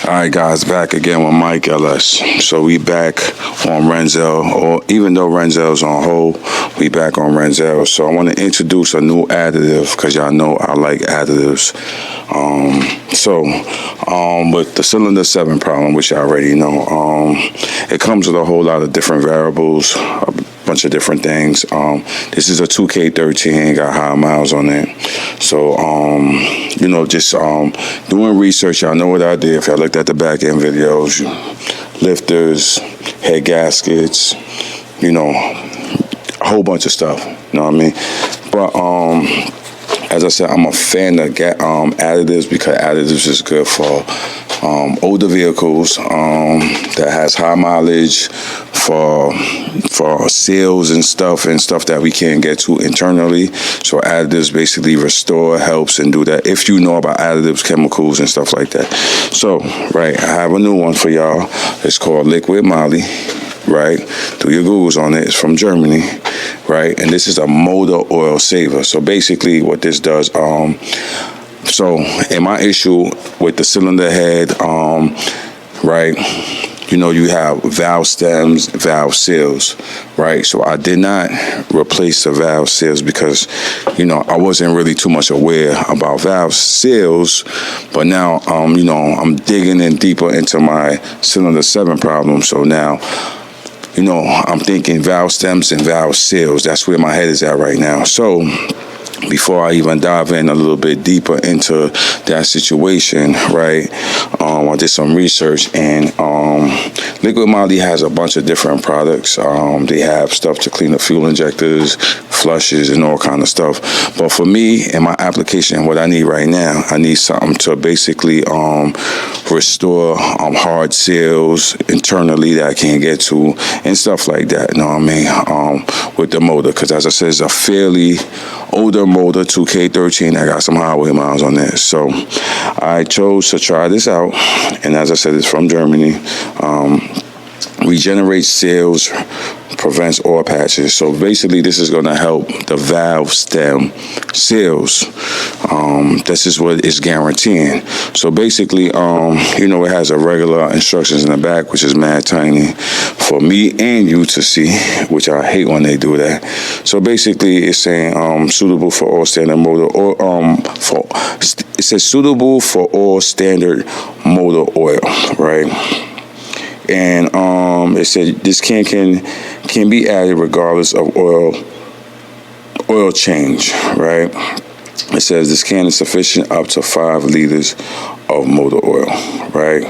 Alright guys, back again with Mike LS. So we back on Renzel, or even though Renzel's on hold, we back on Renzel. So I want to introduce a new additive because y'all know I like additives. With the cylinder 7 problem, which I already know, it comes with a whole lot of different variables, a bunch of different things. This is a 2K13, got high miles on it. So, doing research, y'all know what I did. If y'all looked at the back end videos, lifters, head gaskets, a whole bunch of stuff. You know what I mean? But as I said, I'm a fan of additives because additives is good for older vehicles that has high mileage, for seals and stuff that we can't get to internally. So additives basically restore, helps, and do that if you know about additives, chemicals, and stuff like that. So, right, I have a new one for y'all. It's called Liqui Moly. Right, do your Googles on it. It's from Germany, right? And this is a motor oil saver. So basically what this does, so in my issue with the cylinder head, right, you have valve stems, valve seals, right? So I did not replace the valve seals because, I wasn't really too much aware about valve seals. But now, I'm digging in deeper into my cylinder 7 problem. So now, I'm thinking valve stems and valve seals. That's where my head is at right now. So before I even dive in a little bit deeper into that situation, right, I did some research, and Liqui Moly has a bunch of different products. They have stuff to clean the fuel injectors, flushes, and all kind of stuff. But for me, in my application, what I need right now, I need something to basically restore hard seals internally that I can't get to and stuff like that. You know what I mean? With the motor, because as I said, it's a fairly older motor, 2K13. I got some highway miles on it. So I chose to try this out, and as I said, it's from Germany. Regenerates seals, prevents oil patches. So basically this is going to help the valve stem seals. This is what it's guaranteeing. So basically, it has a regular instructions in the back, which is mad tiny for me and you to see, which I hate when they do that. So basically it's saying suitable for all standard motor, or it says suitable for all standard motor oil, right? And it said this can be added regardless of oil change, right? It says this can is sufficient up to 5 liters of motor oil, right?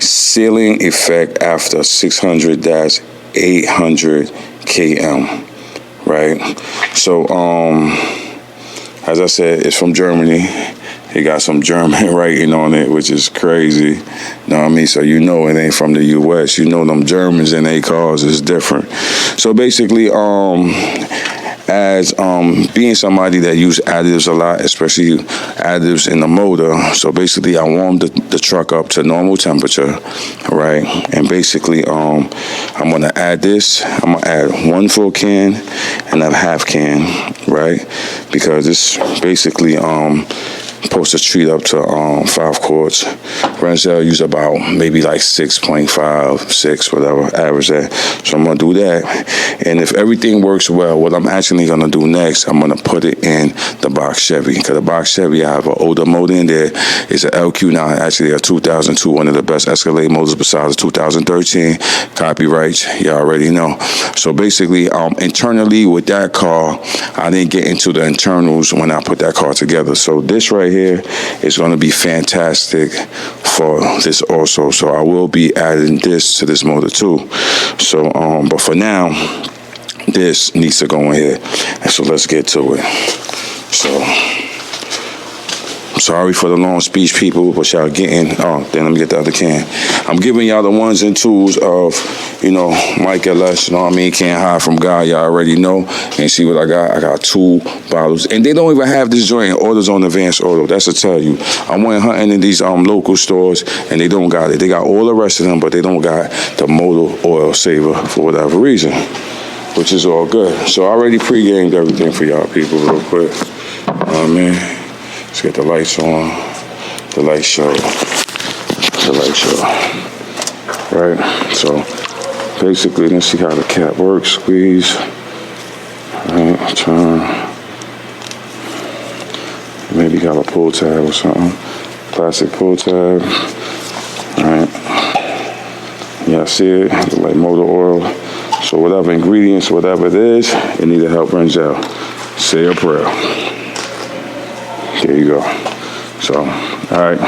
Sealing effect after 600-800 km, right? So as I said, it's from Germany. It got some German writing on it, which is crazy. You know what I mean? So it ain't from the U.S. Them Germans in their cars is different. So basically, as being somebody that use additives a lot, especially additives in the motor, so basically I warmed the truck up to normal temperature, right? And basically I'm going to add this. I'm going to add 1 full can and a half can, right? Because it's basically supposed to treat up to 5 quarts. Renzel use about maybe like 6.5, 6, whatever, average that. So I'm going to do that. And if everything works well, what I'm actually going to do next, I'm going to put it in the box Chevy. Because the box Chevy, I have an older motor in there. It's an LQ9, actually a 2002, one of the best Escalade motors besides the 2013. Copyright, you already know. So basically, internally with that car, I didn't get into the internals when I put that car together. So this right here is going to be fantastic for this also. So I will be adding this to this motor too. So but for now, this needs to go in here. And so let's get to it. So sorry for the long speech, people, but y'all getting, then let me get the other can. I'm giving y'all the ones and twos of, Mike LS, can't hide from God, y'all already know. And see what I got? I got 2 bottles. And they don't even have this joint, orders on advance order. That's to tell you. I went hunting in these local stores, and they don't got it. They got all the rest of them, but they don't got the motor oil saver for whatever reason, which is all good. So I already pre-gamed everything for y'all people real quick. Man. Let's get the lights on. The lights show. The lights, y'all. Right? So basically, let's see how the cap works. Squeeze. Right, turn. Maybe got a pull tab or something. Plastic pull tab. Alright. Yeah, I see it. It's like motor oil. So whatever ingredients, whatever it is, it need to help Renzel. Say a prayer. There you go. So, alright.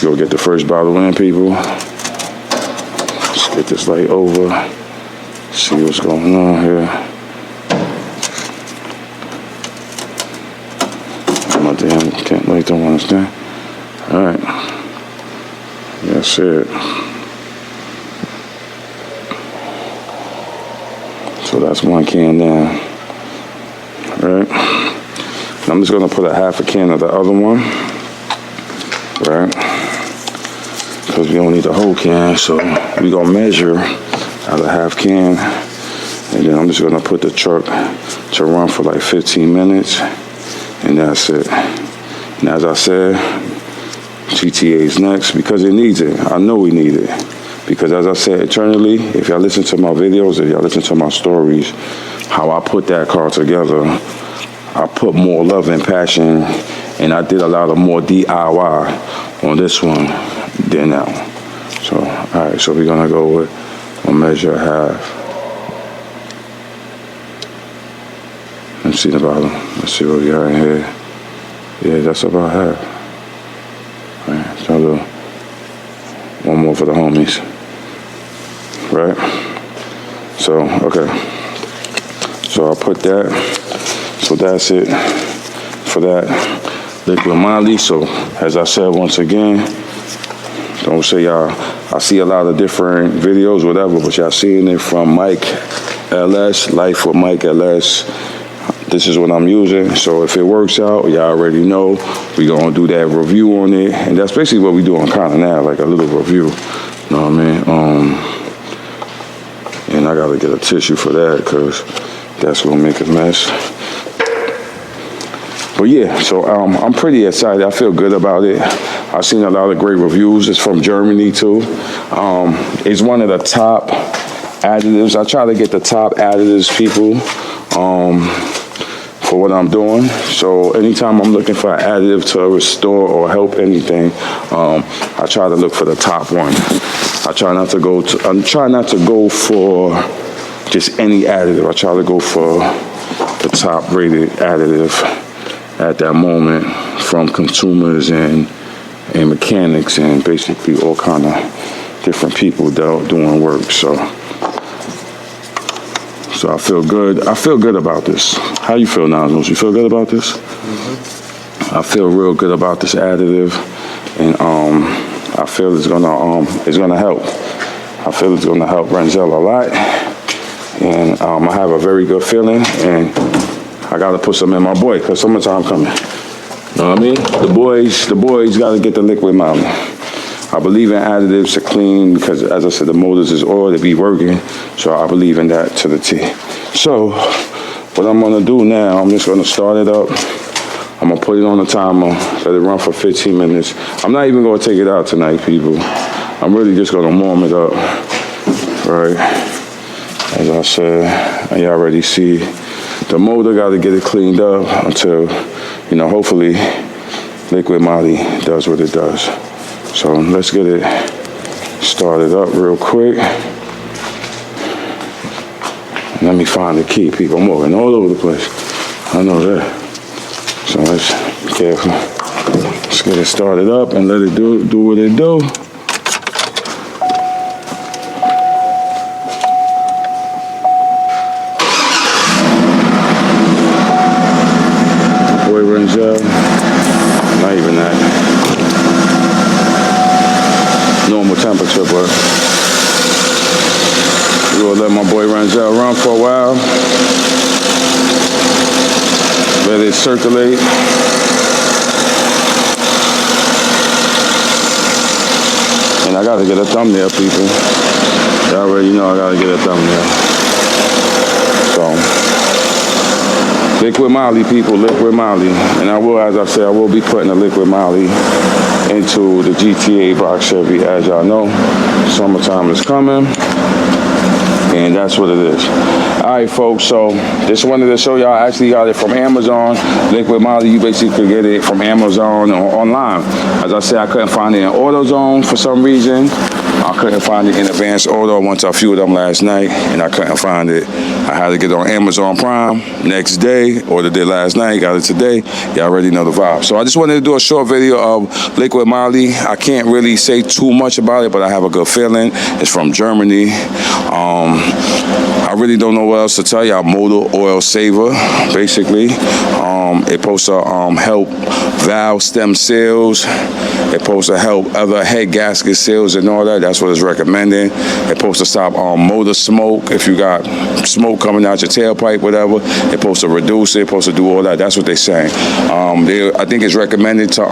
Go get the first bottle in, people. Let's get this light over. See what's going on here. My damn can't light don't understand. Alright. That's it. So that's one can down. Right? I'm just gonna put a half a can of the other one. Right? Because we don't need the whole can, so we're gonna measure out of half can. And then I'm just gonna put the truck to run for like 15 minutes. And that's it. And as I said, GTA's next because it needs it. I know we need it. Because as I said, eternally, if y'all listen to my videos, if y'all listen to my stories, how I put that car together, I put more love and passion, and I did a lot of more DIY on this one than that one. So, all right, so we're gonna go with a measure half. Let's see the bottom. Let's see what we got in here. Yeah, that's about half. All right, so I'll do one more for the homies. Right? So, okay. So I'll put that. So that's it for that Liqui Moly. So as I said once again, don't say y'all, I see a lot of different videos, whatever, but y'all seeing it from Mike LS, Life with Mike LS. This is what I'm using. So if it works out, y'all already know we're gonna do that review on it. And that's basically what we're doing kind of now, like a little review. You know what I mean? And I gotta get a tissue for that because that's gonna make a mess. But yeah, so I'm pretty excited. I feel good about it. I've seen a lot of great reviews. It's from Germany too. It's one of the top additives. I try to get the top additives, people, for what I'm doing. So anytime I'm looking for an additive to restore or help anything, I try to look for the top one. I try not to go for just any additive. I try to go for the top rated additive at that moment from consumers and mechanics and basically all kind of different people that are doing work. So I feel good. I feel good about this. How you feel now, Jones? You feel good about this? Mm-hmm. I feel real good about this additive, and I feel it's gonna help. I feel it's gonna help Renzel a lot, and I have a very good feeling, and I gotta put some in my boy because summertime coming. You know what I mean? The boys gotta get the Liqui Moly. I believe in additives to clean because, as I said, the motors is oil to be working, so I believe in that to the T. So what I'm gonna do now, I'm just gonna start it up. I'm gonna put it on the timer, let it run for 15 minutes. I'm not even gonna take it out tonight, people. I'm really just gonna warm it up, right? As I said, and you already see, the motor gotta get it cleaned up until, you know, hopefully Liqui Moly does what it does. So let's get it started up real quick. Let me find the key, people. I'm walking all over the place. I know that. So let's be careful. Let's get it started up and let it do what it do. Boy Renzel. Not even that. Normal temperature, but we're gonna let my boy Renzel run for a while. Let it circulate. And I gotta get a thumbnail, people. Y'all already know I gotta get a thumbnail. So, Liqui Moly, people, Liqui Moly. And I will, as I said, I will be putting a Liqui Moly into the GTA box Chevy. As y'all know, summertime is coming, and that's what it is. All right, folks, so just wanted to show y'all. I actually got it from Amazon. Liqui Moly, you basically could get it from Amazon or online. As I said, I couldn't find it in AutoZone for some reason. I couldn't find it in Advanced Auto. I went to a few of them last night, and I couldn't find it. I had to get it on Amazon Prime next day, ordered it last night, got it today. Y'all already know the vibe. So I just wanted to do a short video of Liqui Moly. I can't really say too much about it, but I have a good feeling. It's from Germany. I really don't know what else to tell y'all. Motor oil saver, basically. It's supposed to help valve stem seals. It's supposed to help other head gasket seals and all that. That's what it's recommending. It's supposed to stop motor smoke. If you got smoke coming out your tailpipe, whatever, it's supposed to reduce it. It's supposed to do all that. That's what they're saying. I think it's recommended to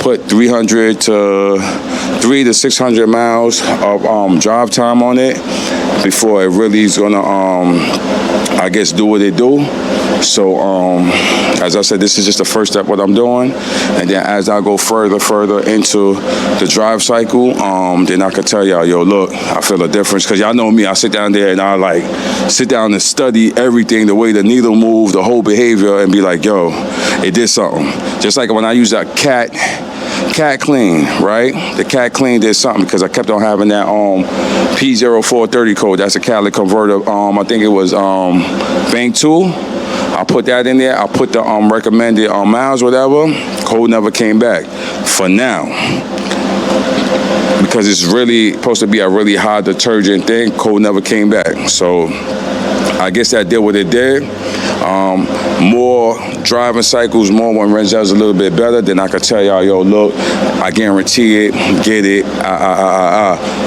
put 300 to 600 miles of drive time on it before it really is gonna, I guess, do what it do. So, as I said, this is just the first step what I'm doing, and then as I go further into the drive cycle, then I can tell y'all, yo, look, I feel a difference, because y'all know me, I sit down there and I like sit down and study everything, the way the needle moves, the whole behavior, and be like, yo, it did something. Just like when I use that cat clean, right? The cat clean did something, because I kept on having that P0430 code. That's a catalytic converter. I think it was bank 2. I put that in there. I put the recommended miles, whatever. Code never came back for now, because it's really supposed to be a really high detergent thing. Code never came back. So I guess that did what it did. More driving cycles, more when Renzel's a little bit better, then I could tell y'all, yo, look, I guarantee it, get it,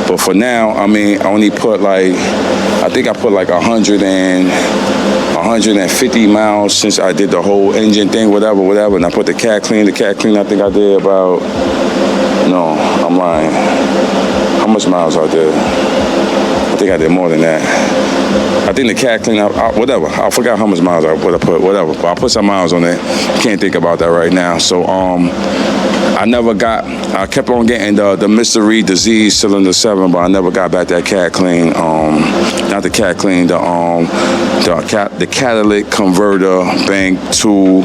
But for now, I mean, I only put like, I think I put like 150 miles since I did the whole engine thing, whatever, and I put the cat clean. I think I did about, no, I'm lying. How much miles I did? I think I did more than that. I think the cat clean, whatever. I forgot how much miles I put, whatever. But I put some miles on it. Can't think about that right now. So I kept on getting the mystery disease cylinder 7, but I never got back that cat clean. Not the cat clean, the catalytic converter bank 2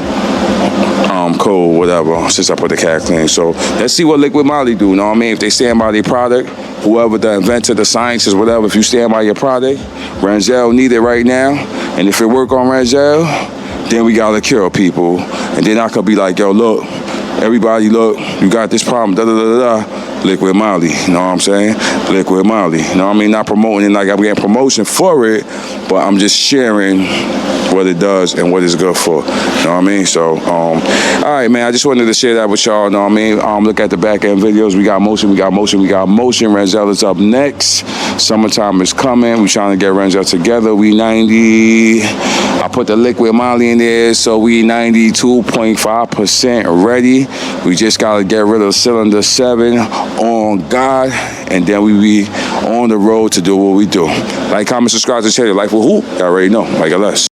code, whatever, since I put the cat clean. So let's see what Liqui Moly do, you know what I mean? If they stand by their product, whoever the inventor, the scientist, whatever, if you stand by your product, Renzel need it right now, and if it work on Renzel, then we gotta cure people. And then I could be like, yo, look, everybody, look, you got this problem, da-da-da-da-da, Liqui Moly, you know what I'm saying? Liqui Moly, you know what I mean? Not promoting it like I'm getting promotion for it, but I'm just sharing what it does and what it's good for, you know what I mean? So, all right, man, I just wanted to share that with y'all, you know what I mean? Look at the back end videos. We got motion. Renzel is up next. Summertime is coming. We trying to get Renzel together. We 90. I put the Liqui Moly in there, so we 92.5% ready. We just got to get rid of cylinder 7 on God, and then we be on the road to do what we do. Like, comment, subscribe to the channel. Life with who? Y'all already know. Like, less.